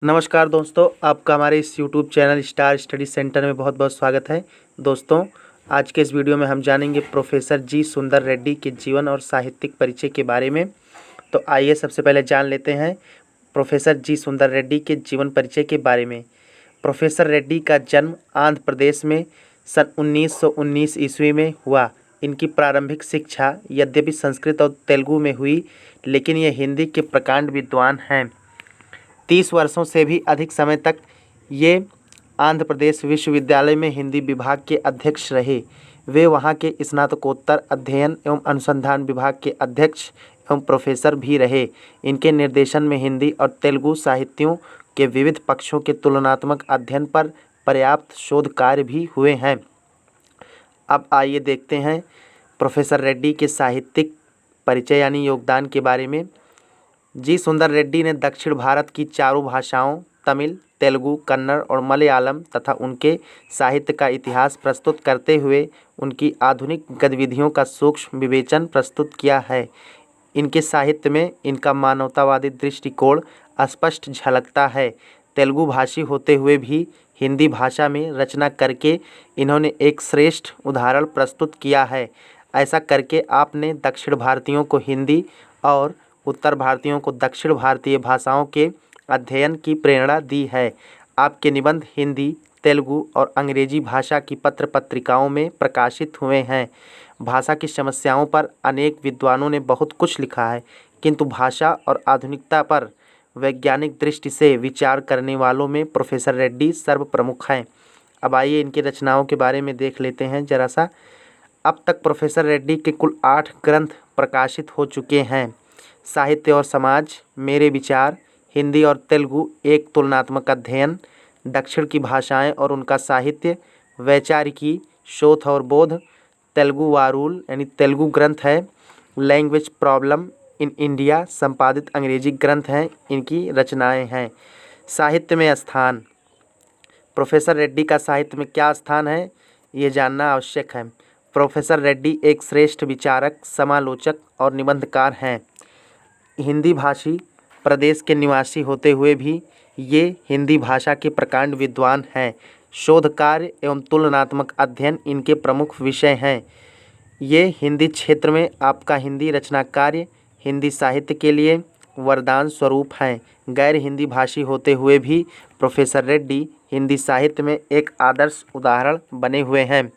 नमस्कार दोस्तों, आपका हमारे इस YouTube channel star study centre में बहुत बहुत स्वागत है। दोस्तों, आज के इस वीडियो में हम जानेंगे प्रोफेसर जी सुंदर रेड्डी के जीवन और साहित्यिक परिचय के बारे में। तो आइए सबसे पहले जान लेते हैं प्रोफेसर जी सुंदर रेड्डी के जीवन परिचय के बारे में। प्रोफेसर रेड्डी का जन्म आंध्र प्रदेश में सन 1919 ईस्वी में हुआ। इनकी प्रारंभिक शिक्षा यद्यपि संस्कृत और तेलुगु में हुई, लेकिन ये हिंदी के प्रकांड विद्वान हैं। 30 वर्षों से भी अधिक समय तक ये आंध्र प्रदेश विश्वविद्यालय में हिंदी विभाग के अध्यक्ष रहे। वे वहाँ के स्नातकोत्तर अध्ययन एवं अनुसंधान विभाग के अध्यक्ष एवं प्रोफेसर भी रहे। इनके निर्देशन में हिंदी और तेलुगु साहित्यों के विविध पक्षों के तुलनात्मक अध्ययन पर पर्याप्त शोध कार्य भी हुए हैं। अब आइए देखते हैं प्रोफेसर रेड्डी के साहित्यिक परिचय यानी योगदान के बारे में। जी सुंदर रेड्डी ने दक्षिण भारत की चारों भाषाओं तमिल, तेलुगु, कन्नड़ और मलयालम तथा उनके साहित्य का इतिहास प्रस्तुत करते हुए उनकी आधुनिक गतिविधियों का सूक्ष्म विवेचन प्रस्तुत किया है। इनके साहित्य में इनका मानवतावादी दृष्टिकोण स्पष्ट झलकता है। तेलुगु भाषी होते हुए भी हिंदी भाषा में रचना करके इन्होंने एक श्रेष्ठ उदाहरण प्रस्तुत किया है। ऐसा करके आपने दक्षिण भारतीयों को हिंदी और उत्तर भारतीयों को दक्षिण भारतीय भाषाओं के अध्ययन की प्रेरणा दी है। आपके निबंध हिंदी, तेलुगु और अंग्रेजी भाषा की पत्र पत्रिकाओं में प्रकाशित हुए हैं। भाषा की समस्याओं पर अनेक विद्वानों ने बहुत कुछ लिखा है, किंतु भाषा और आधुनिकता पर वैज्ञानिक दृष्टि से विचार करने वालों में प्रोफेसर रेड्डी सर्वप्रमुख हैं। अब आइए इनकी रचनाओं के बारे में देख लेते हैं जरा सा। अब तक प्रोफेसर रेड्डी के कुल 8 ग्रंथ प्रकाशित हो चुके हैं। साहित्य और समाज, मेरे विचार, हिंदी और तेलुगु एक तुलनात्मक अध्ययन, दक्षिण की भाषाएं और उनका साहित्य, वैचारिकी, शोध और बोध, तेलुगु वारूल यानी तेलुगु ग्रंथ है, लैंग्वेज प्रॉब्लम इन इंडिया संपादित अंग्रेजी ग्रंथ हैं। इनकी रचनाएं हैं। साहित्य में स्थान, प्रोफेसर रेड्डी का साहित्य में क्या स्थान है, ये जानना आवश्यक है। प्रोफेसर रेड्डी एक श्रेष्ठ विचारक, समालोचक और निबंधकार हैं। हिंदी भाषी प्रदेश के निवासी होते हुए भी ये हिंदी भाषा के प्रकांड विद्वान हैं। शोध कार्य एवं तुलनात्मक अध्ययन इनके प्रमुख विषय हैं। ये हिंदी क्षेत्र में आपका हिंदी रचना कार्य हिंदी साहित्य के लिए वरदान स्वरूप हैं। गैर हिंदी भाषी होते हुए भी प्रोफेसर रेड्डी हिंदी साहित्य में एक आदर्श उदाहरण बने हुए हैं।